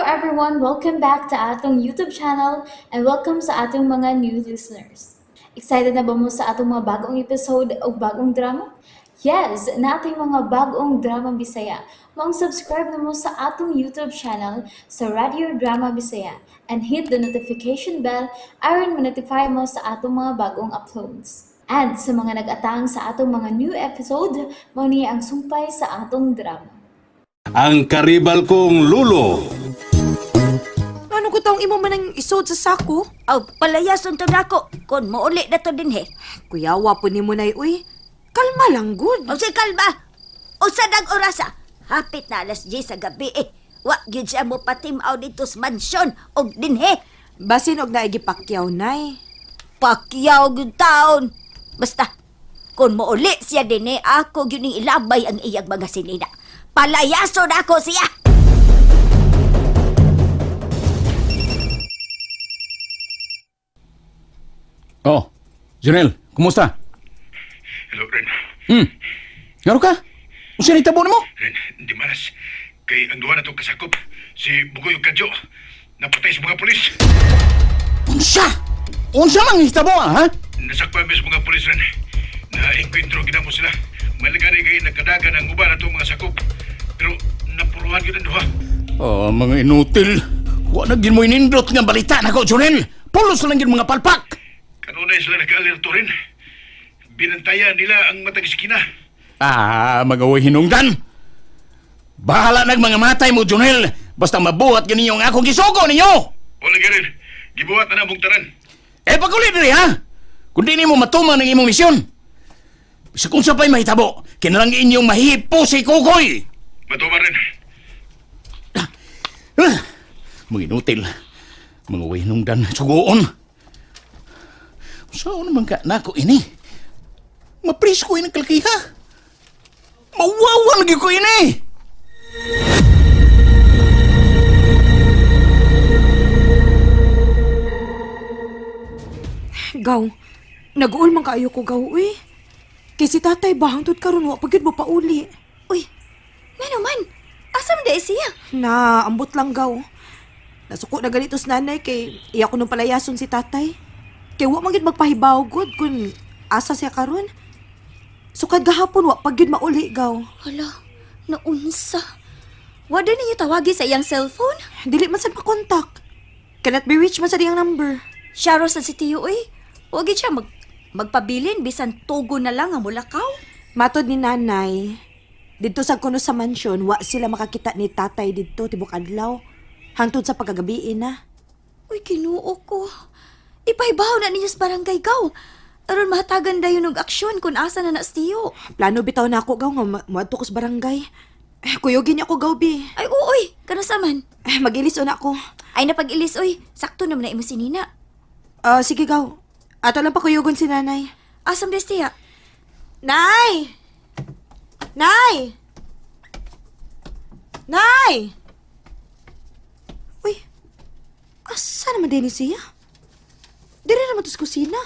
everyone, welcome back to atong YouTube channel and welcome sa atong mga new listeners. Excited na ba mo sa atong mga bagong episode o bagong drama? Yes, na ating mga bagong drama Bisaya. Subscribe na mo sa atong YouTube channel sa Radio Drama Bisaya and hit the notification bell aron ma-notify mo sa atong mga bagong uploads. And sa mga nag-atang sa atong mga new episode, mo niya ang sumpay sa atong drama. Ang karibal kong lulo. Ano ko taong imo man ang isod sa sako? Aw, palayason to nako. Kon mo uli na to din he. Kuyawa po ni mo na uy. Kalma lang, good. O si kalma. O sa orasa. Hapit na alas 10 sa gabi eh. Wa gyud siya mo patimaw dito sa mansyon og din he. Basin og naigipakyaw, nay. Pakyaw gyud taon. Basta, kon mo uli siya din eh, ako gyud ning ilabay ang iyang mga sinina. Palayason ako siya. Oh, Jonel, kumusta? Hello, Ren. Ngaro ka? Unsa ni tabo nimo? Ren, di malas. Kay ang duha na itong kasakop, si Bugoy ug Kadyo, napatay sa mga polis. Unsa? Unsa mang hitabo ha? Nasakpan sa mga polis, Ren. Na-enkwentro ginamo sila. Malagani kay nagkadagan ang uban na itong mga sakop. Pero napuruhan yun ang duha. Oh, mga inutil. Wa na gid mo inindot nga balita nako, Jonel. Pulos lang gid mga palpak. Kanunay sila nag-alerto rin. Binantayan nila ang matag iskina. Magaway hinungdan. Bahala nag mga matay mo, Jonel. Basta mabuhat ganinyo ang akong gisugo ninyo. O lagi rin, gibuhat na na tanan. Pagulit rin ha. Kung di nimo matuman ang imong misyon. Bisa kung sapay mahitabo, kinalang inyong mahipo si Kukoy. Matuman rin. Mga inutil. Mga wahinungdan, sugoon. Saan naman ka nako ini? Mapris ko ini kalkiha. Mawawa lagi ko ini. Gaw, nag-uul man kaayo ko gaw, uy. Kay si tatay bahangtod karon wa pagid mo pauli. Uy, nga naman. Asam di siya? Na, ambot lang gaw. Nasuko na ganito sa nanay kay iya ko nung palayason si tatay. Kay wa man gid magpahibaw good kun asa siya karon. Sukad gahapon wa pagid mauli gaw. Hala, naunsa. Wala ninyo tawagi sa iyang cellphone? Dili man sad makontak. Cannot be reached man sa diyang number. Siya ro sa si Tiyo, uy. Huwag siya magpabilin, bisan tugo na lang ang mulakaw. Matod ni nanay, dito sa kuno sa mansyon, wa sila makakita ni tatay dito tibok adlaw. Hangtod sa pagkagabiin na. Uy, kinuo ko. Ipahibaw na ninyo sa barangay gaw. Aron mahatagan dayon og aksyon kung asa na si Tiyo. Plano bitaw na ako gaw nga muadto ko sa barangay. Kuyogin niya ako gaw bi. Ay, uy, kanasaman. Magilis na ako. Ay, napag-ilis, uy. Sakto naman na imo si Nina. Sige gaw. Ato lang pa kuyogon si nanay. Asam des tiya? Nay! Nay! Nay! Uy, asa naman din siya? Diri naman to sa kusina.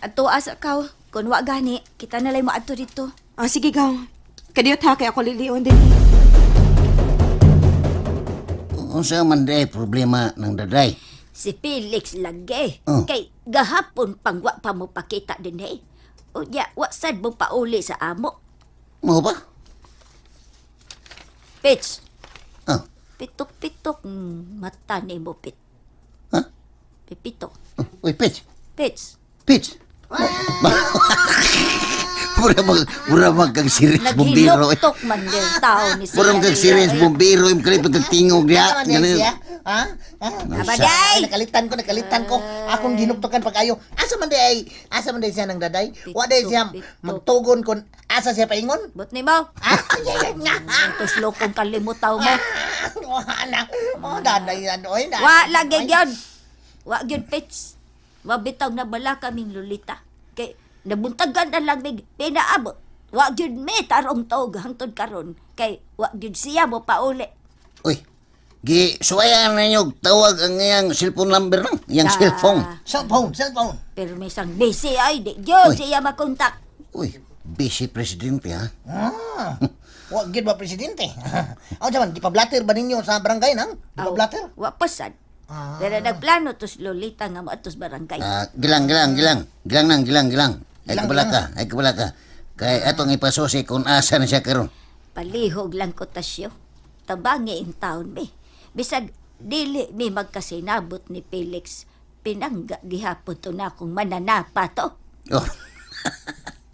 Ato asa kaw. Kung wa gani, kita nalay mo adto dito. Sige gaw. Kadiyot ha, kaya ako lilion din. Unsa man day problema ng daday? Si Felix lagi. Oh. Kay gahapon pang wa pa mo pakita din eh. Unya, wa sad mo pauli sa amo. Mo ba? Pitch, Ah, pitok-pitok mata ni mo pit. ha? Pipito. Uy, Pitch. Pitch, Pitch. Mura mag kag serious bombero. naghiloktok man din tao ni siya. Mura mag kag serious bombero. Im kali pagtingog diha. Ganun. Ha? Abaday! Nakalitan ko. Akong ginuktokan pag ayo. Asa man day siya ng daday? Wa day siya magtugon kung asa siya paingon? But ni mo, Nga. tos lokong kalimutaw mo. Wala. Mo daday yan. Oy, daday. Wa lagi gyud. Wa gyud pitch. Wa bitaw na bala kaming lulita. Kay nabuntagan na lang mig pinaabot. Wa gyud me tarong tog hangtod karon. Kay wa gyud siya mo pauli. Uy. Suwayan na nyo tawag ang iyang cellphone number lang. Iyang cellphone. Cellphone. Pero may isang busy ay di gyud Uy. siya makontak. Uy, busy presidente ha. Ah. Wa gid ba presidente? Aw man gipablatter ba ninyo sa barangay nang? Gipablatter? Wa pasad. Pero nagplano tos Lolita nga maatos barangay. Gilang. Gilang. Ay Gilang, kabala ka. Kay atong ipasusi kung asa na siya karon. Palihog lang ko tasyo. Tabangi in town be. Bisag dili mi magkasinabot ni Felix. Pinangga gihapon to na akong mananapa to. Oh.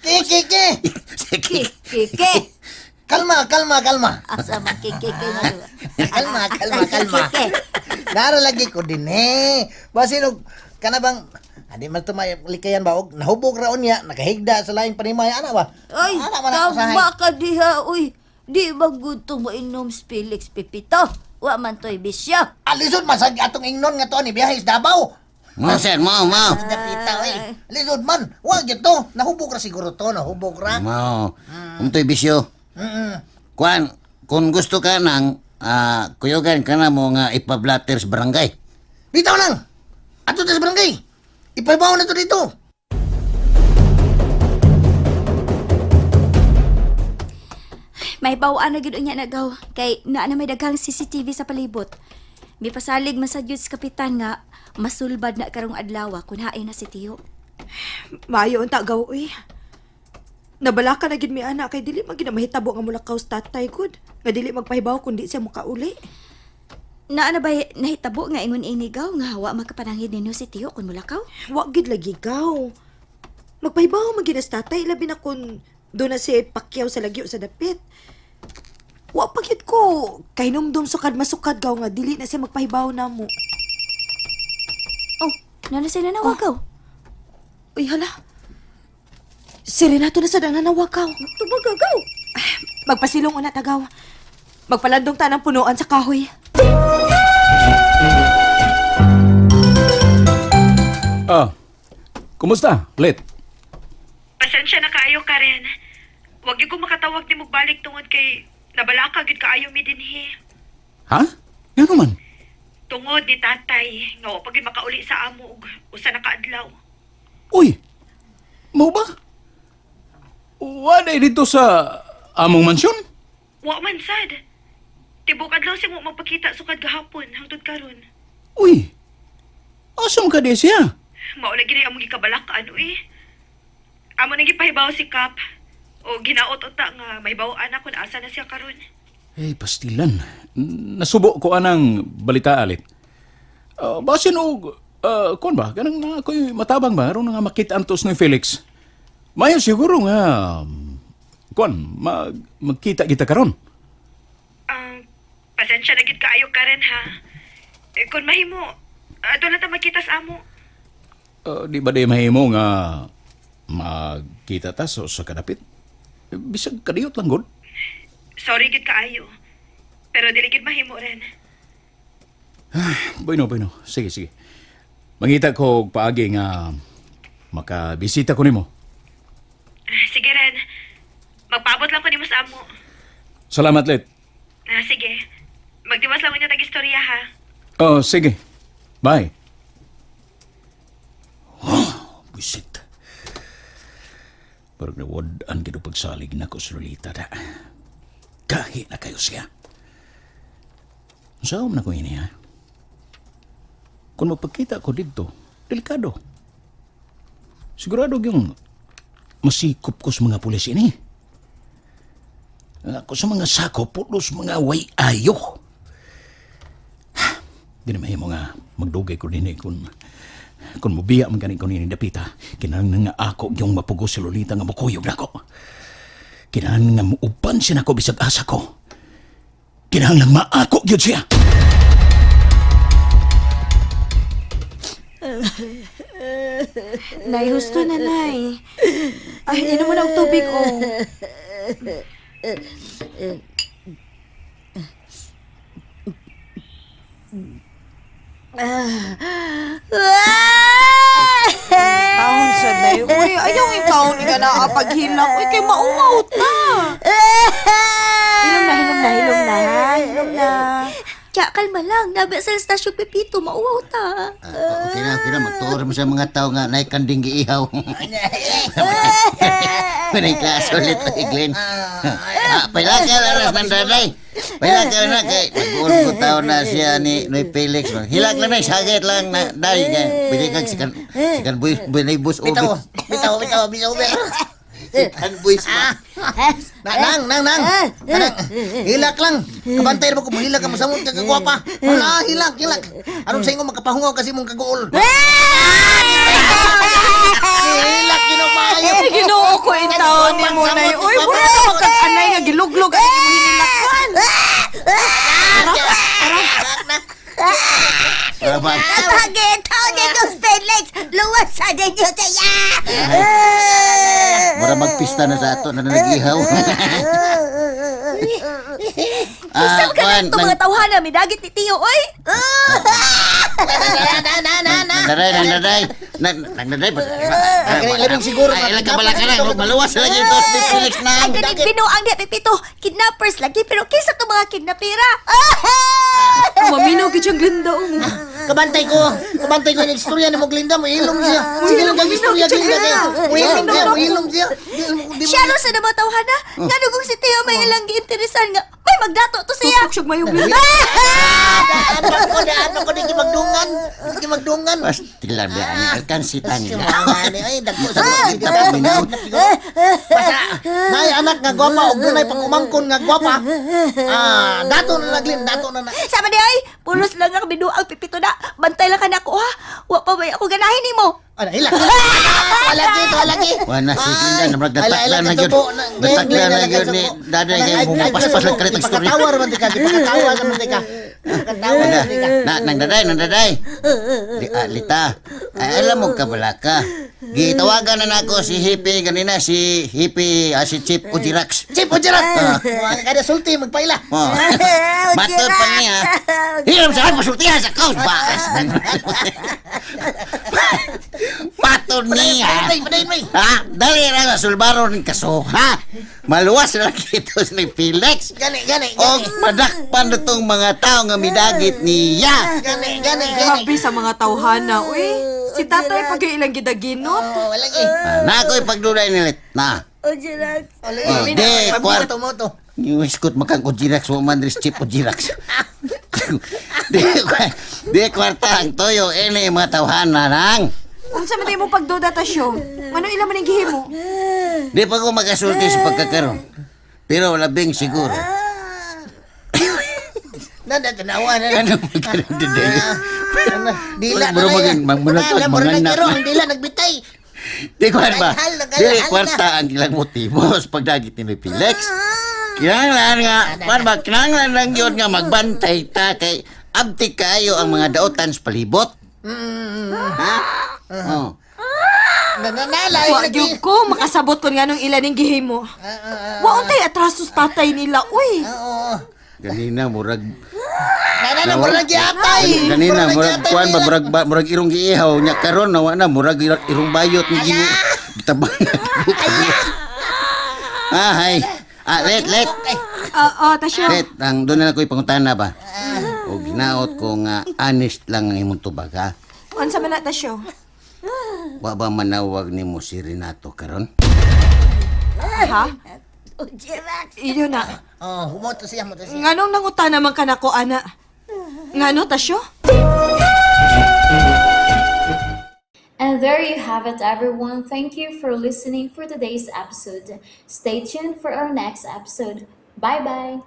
Kiki! Sige. Kike! Kalma. Asa man kike nga. Kalma. Kike! Nara lagi ko din Basinog kana bang adi man tumay likayan ba og nahubog raon niya nakahigda sa laing panimay ana ba? Ay, Ana man ako usahay. tama ka diha. Uy, di ba gusto mo inom Felix Pipito? Wa man to'y bisyo. Alisod masag atong ingnon nga to ni biyahe sa Davao. Mao sir, mao. Dapita Alisod man, wa gyud to. Nahubog ra siguro to, nahubog ra. Mao. Umtoy bisyo. Kuan, kung gusto ka nang kuyogan ka na mo nga ipablatter sa barangay. Bitaw lang. Ato ta sa barangay. Ipaibaw na to dito. May bawaan na gid unya nagaw kay naa na may daghang CCTV sa palibot. May pasalig man sa Diyos kapitan nga masulbad na karong adlaw kun haay na si Tiyo. Maayo unta gaw uy. Nabalaka na gid mi ana kay dili man gid na mahitabo nga mulakaw sa tatay gud. Nga dili magpahibaw kundi siya mukauli. Naa na ba nahitabo nga ingon ini gaw nga wa makapanangin ninyo si Tiyo kun mulakaw? Wa gid lagi gaw. Magpahibaw man gid sa tatay labi na kun do na si Pacquiao sa lagyo sa dapit. Wa pa gid ko kay numdum sukad masukad gaw nga dili na siya magpahibaw namo. Oh, nana sila nawagaw. Uy hala. Si Renato na sa nanawagaw. Tubagagaw. Magpasilong una tagaw. Magpalandong ta ng punuan sa kahoy. Kumusta? Lit? Pasensya na kaayo, Karen. Huwag yung ko makatawag ni magbalik tungod kay nabalaka gid kaayo mi dinhi. Ha? Ano man? Tungod ni tatay nga wa pa gid makauli sa amo og usa na kaadlaw. Uy! Mau ba? Wala dito sa among mansyon? Wa man sad. Tibok adlaw siya mo magpakita sukad gahapon hangtod karon. Uy! Asam ka di siya? Mao na gid among gikabalakan uy. Amo nang gipahibaw si Kap. O ginaot unta nga may bawaan ako na asa na siya karon. Eh, pastilan. Nasubo ko anang balita alit. Basin o, kuan ba? Ganang na ako'y matabang ba? Aron nga makita antos ni Felix. Mayo siguro nga, kuan, magkita kita karon. Pasensya na gid kaayo, Karen ha. Kung mahimo, doon na ta magkita sa amo. Di ba di mahimo nga magkita ta sa kadapit? Bisag kadiyot lang, God. Sorry gid kaayo. Pero dili gid mahimo ren. Bueno. Sige. Mangita ko og paagi nga makabisita ko nimo. Sige ren. Magpaabot lang ko nimo sa amo. Salamat, Let. Sige. Magdiwas lang ko niya tag-istorya ha. Oh, sige. Bye. Bisit. Parang nawad-an gito pagsalig na ko sa Lolita da. Kahi na kayo siya. Saan na ko ini ha? Kung mapagkita ko dito, delikado. Sigurado yung masikop ko sa mga pulis ini. Ako sa mga sako, pulos mga way ayo. Di na mahimo nga magdugay ko din kung mubiya man ganin ko ni dapita, kinahanglan nga ako yung mapugo si Lolita nga mukuyog na ko. Kinahanglan nga muupan siya na ko bisag asa ko. Kinahanglan maako gyud siya. Nay, husto na, Nay. Ay, inom mo na og tubig, oh. Taon sa Nay. Uy, ayaw yung taon nga na paghilang. Uy, kay maumawt na. Hilom na. Kaya kalma lang, nabi sa Stasyon Pepito, mauwaw ta. Okay na, magtuor mo sa mga tao nga naikanding giihaw. Manay klase ulit, Glenn. Pailaka na ras ng daday. Pailaka na kay mag-uol ko tao na siya ni Noy Felix. Hilak lang na, sagit lang na day. Pili kang sikan bus Bitaw, ubi. bitaw. Sikan buwis ba? Nang. Hilak lang. Kabantay na mo kung hilak ka masamot ka kagwapa. Wala, hilak. Anong sa inyo magkapahungaw kasi mong kaguol. Hilak, maayo. Ay, ginoo ko in taon ni mo na. Uy, wala na magkag-anay nga giluglog at mo hinilakan. Rabag. Itaw ninyo, Felix! Luwas sa ninyo saya! Mura magpista na sa ato na nag-ihaw. Isa ka na ito mga tawhana, may dagit ni Tiyo, oy! Nagdaday. Labing siguro. Ay, ilang kabala ka lang. Maluwas lagi ito si Felix na. Ay, ganing binuang di, Pepito. Kidnappers lagi, pero kisa ito mga kidnapira. Maminaw ka siyang ganda mo. Kabantay ko yung istorya ni mo, Glinda. Muhilom siya. Muhilom kang istorya, Glinda. Muhilom siya. Siya no sa mga tawhana, nga nung si Tiyo may ilang giinteresan nga, may magdato to siya. Tutok siyang mayong Ano ko di magdungan. Pastilan ba ang alkansitan niya. Ay, dagko sa Basta, nay anak nga gwapa, og dunay pangumangkon nga gwapa. Dato na naglin, dato na. Sama di ay, pulos lang ang binuang Pepito na. Bantay lang ka na ako ha. Wa pa ba ako ganahin ni mo? Ano, hilak. Walagi. Wala si Glinda na magdataklan na yun. Dataklan na yun ni Daday kaya bumapaspas lang kalit ang story. Pakatawa naman ka, pakatawa naman ka. Pakatawa naman ka. Nang daday. Lita, alam mo ka bala ka. Gitawagan na nako si Hippie ganina, si Hippie, si Chip Ujirax. Chip, Ujirat. Kada sulti, magpaila. Matod pa niya. Hiram sa pasultihan sa kaos ba? Matod niya. Paday. Ha? Dali ra sa sulbaro ng kaso, ha? Maluwas na kito ni Felix. Gani. O madakpan na tong mga tao nga midagit niya. Gani. Grabe sa mga tawhana, uy. Si tatay pag ilang gidaginot. Walagi. Na ako'y pagduray nilit. Na. Di, kwarto. Moto. Yung iskot makang Ujirax, wamandris Chip Ujirax. Di, kwarta ang toyo. Ini mga tawhana nang. Unsa man mo pagduda ta siyo? Ngano ila man ang gihimo? Di pa ko makasulti sa pagkakaroon. Pero labing siguro. Tanawa na. Ano magkaroon din dahil? Dila Bro, magmunakot, manganak. Dila nagbitay. Di ko ba? Galahal Di na. kwarta ang ilang motibo sa pagdagit ni Felix. Kinanglan nga, kinanglan lang yun nga magbantay ta kay abti kayo ang mga daotan sa palibot. Ha? Oh. Nanalay. Wa gyud ko makasabot kon nganong ila ning gihimo. Wa untay atrasos tatay nila, uy. Oo. Ganina murag Nanana, murag gyapay. Ganina murag kuan ba murag irong giihaw nya karon nawa na murag irong bayot ni gini. Gitabang. Hay. Let. Tasyo. Let, ang doon na ako'y pangutana ba? O ginaot ko nga honest lang ang imong tubag ha. Unsa man na tasyo? Wa ba manawag nimo si Renato karon? Ha? Iyo na. Humoto siya. Nganong nangutana man ka nako ana? Ngano tasyo? And there you have it, everyone. Thank you for listening for today's episode. Stay tuned for our next episode. Bye bye.